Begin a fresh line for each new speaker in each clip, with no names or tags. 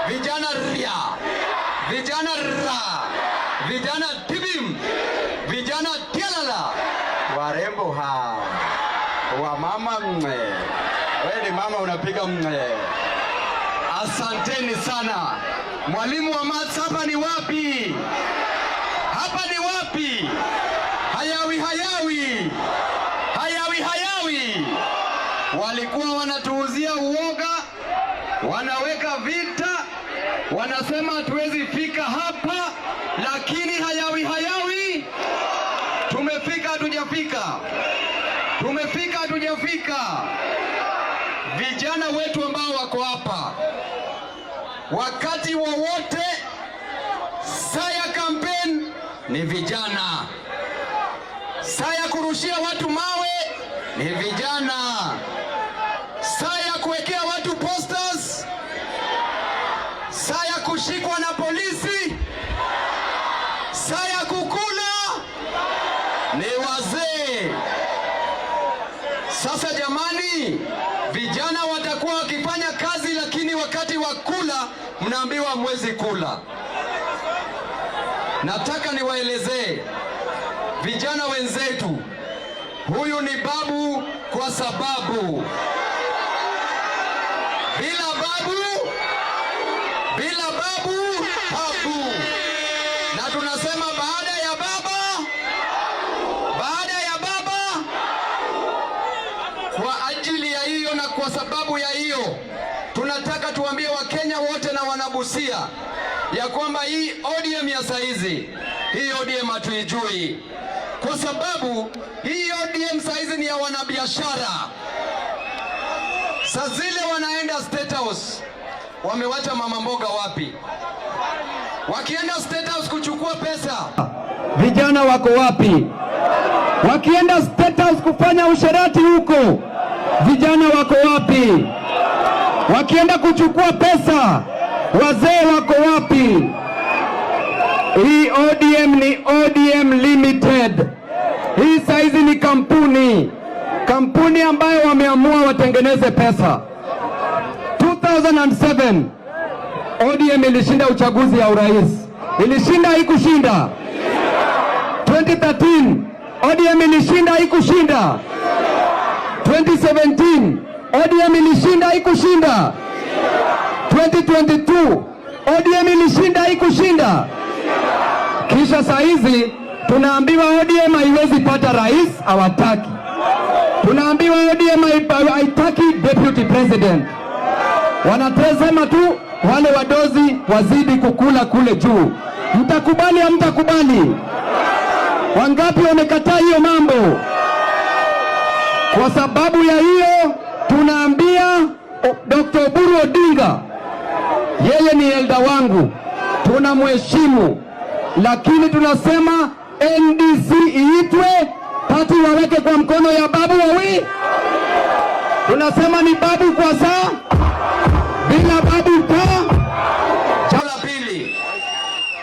Vijana ria, vijana ra, vijana tibim, vijana tialala, warembo ha, wa mama mwe, wewe ni mama unapiga mwe. Asanteni sana. Mwalimu wa maths hapa ni wapi? Hapa ni wapi? Hayawi hayawi, hayawi hayawi. Walikuwa wanatuuzia uoga, wanaweka vita, wanasema hatuwezi fika hapa, lakini hayawi hayawi tumefika, hatujafika. Tumefika, hatujafika. Vijana wetu ambao wako hapa, wakati wowote saa ya campaign ni vijana, saa ya kurushia watu mawe ni vijana, saa ya kuwekea watu posters, saa ya kushikwa na polisi, saa ya kukula ni wazee. Sasa jamani, vijana watakuwa wakifanya kazi, lakini wakati wa kula mnaambiwa mwezi kula. Nataka niwaelezee vijana wenzetu, huyu ni babu kwa sababu bila babu habu. Na tunasema baada ya baba. Kwa ajili ya hiyo na kwa sababu ya hiyo, tunataka tuambie Wakenya wote na wanabusia ya kwamba hii ODM ya saizi, hii ODM hatuijui, kwa sababu hii ODM saizi ni ya wanabiashara. Saa zile wanaenda State House, wamewacha mama mboga wapi? Wakienda State House kuchukua pesa, vijana wako wapi? Wakienda State House kufanya usherati huko, vijana wako wapi? Wakienda kuchukua pesa, wazee wako wapi? Hii ODM ni ODM Limited. Hii saizi ni kampuni ambayo wameamua watengeneze pesa. 2007 ODM ilishinda uchaguzi ya urais. Ilishinda, haikushinda? 2013 ODM ilishinda, haikushinda? 2017 ODM ilishinda, haikushinda? 2022 ODM ilishinda, haikushinda? Kisha saa hizi tunaambiwa ODM haiwezi pata rais, hawataki. Tunaambiwa ODM haitaki deputy president. Wanatazama tu wale wadozi wazidi kukula kule juu. Mtakubali au mtakubali? Wangapi wamekataa hiyo mambo? Kwa sababu ya hiyo tunaambia Dr. Oburu Odinga, yeye ni elda wangu, tunamheshimu, lakini tunasema NDC iitwe, pati waweke kwa mkono ya babu wawi. Tunasema ni babu kwa saa, bila babu ta. Jambo la pili,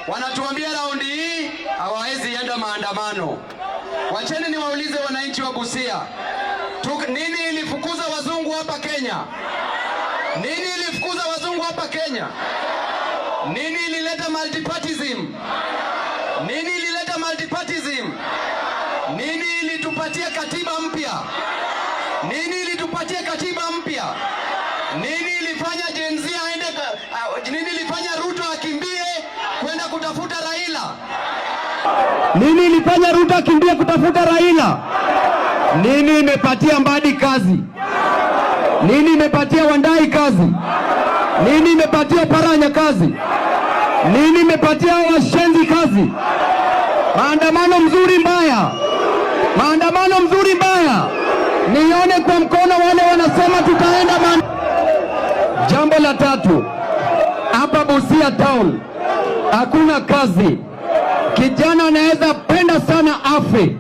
wanatuambia raundi hii hawawezi enda maandamano. Wacheni niwaulize wananchi wa Busia, nini ilifukuza wazungu hapa Kenya? Nini ilifukuza wazungu hapa Kenya? Nini ilileta multipartyism? Nini ilileta multipartyism? Nini ilitupatia katiba mpya? Nini ilitupatia katiba mpya? Nini ilifanya Gen Z aende, nini ilifanya Ruto akimbie kwenda kutafuta Raila? Nini ilifanya Ruto akimbie kutafuta Raila? Nini imepatia Mbadi kazi? Nini imepatia Wandai kazi? Nini imepatia Paranya kazi? Nini imepatia Washenzi kazi? Maandamano mzuri mbaya, maandamano mzuri mbaya. Nione kwa mkono wale wanasema tutaenda Jambo la tatu, hapa Busia town hakuna kazi. Kijana anaweza penda sana afe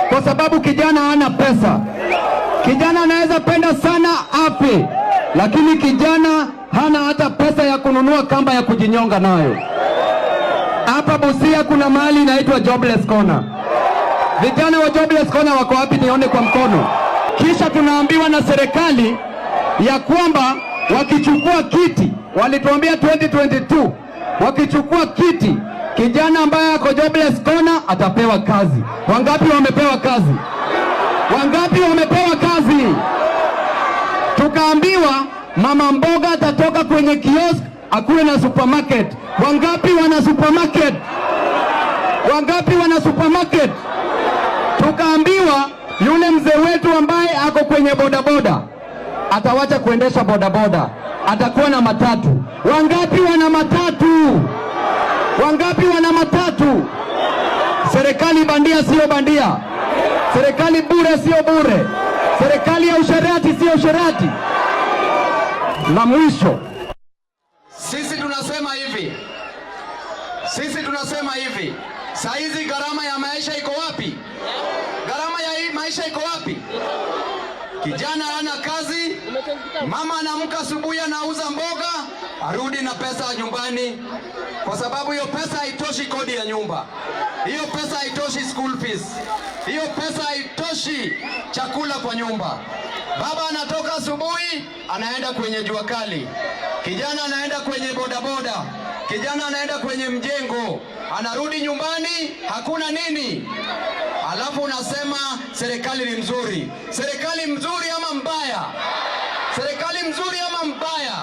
kwa sababu kijana hana pesa. Kijana anaweza penda sana afe, lakini kijana hana hata pesa ya kununua kamba ya kujinyonga nayo. Hapa Busia kuna mahali inaitwa Jobless Corner. Vijana wa Jobless Corner wako wapi? Nione kwa mkono. Kisha tunaambiwa na serikali ya kwamba wakichukua kiti, walituambia 2022, wakichukua kiti, kijana ambaye ako Jobless Corner atapewa kazi. Wangapi wamepewa kazi? Wangapi wamepewa kazi? Tukaambiwa mama mboga atatoka kwenye kiosk akuwe na supermarket. Wangapi wana supermarket? Wangapi wana supermarket? Tukaambiwa yule mzee wetu ambaye ako kwenye bodaboda atawacha kuendesha bodaboda, atakuwa na matatu. Wangapi wana matatu? Wangapi wana matatu? Serikali bandia sio bandia. Serikali bure sio bure. Serikali ya usherati sio usherati. Na mwisho, sisi tunasema hivi, saa hizi gharama ya maisha iko wapi? Gharama ya hii maisha iko wapi? Kijana hana kazi, mama anaamka asubuhi anauza mboga, arudi na pesa nyumbani, kwa sababu hiyo pesa haitoshi kodi ya nyumba, hiyo pesa haitoshi school fees, hiyo pesa haitoshi chakula kwa nyumba. Baba anatoka asubuhi anaenda kwenye jua kali, kijana anaenda kwenye bodaboda, kijana anaenda kwenye mjengo, anarudi nyumbani hakuna nini. Alafu unasema serikali ni mzuri. Serikali mzuri ama mbaya? Serikali mzuri ama mbaya?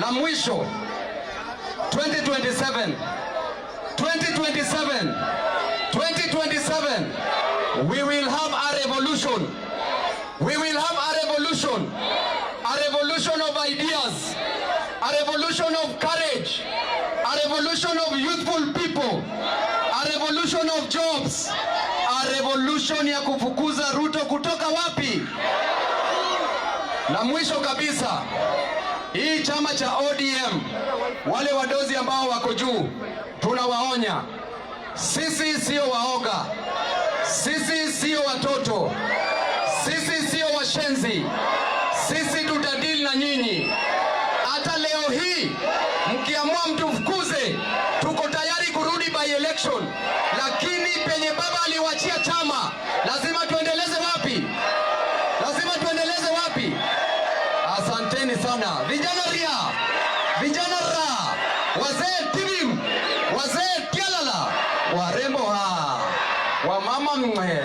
La mwisho, 2027 we will have a revolution. We will have a revolution. A revolution of ideas, a revolution of courage, a revolution of youthful people, a revolution of jobs, a revolution ya kufukuza Ruto kutoka wapi? Na mwisho kabisa, hii chama cha ODM, wale wadozi ambao wako juu, tunawaonya, sisi sio waoga, sisi sio watoto, sisi sio washenzi, sisi tutadili na nyinyi. Hata leo hii mkiamua mtufukuze, tuko tayari kurudi by election, lakini penye baba aliwachia chama lazima tuendeleze wapi? Lazima tuendeleze wapi? Asanteni sana vijana ria, vijana ra, wazee tibim, wazee tialala, warembo ha, wamama mwe.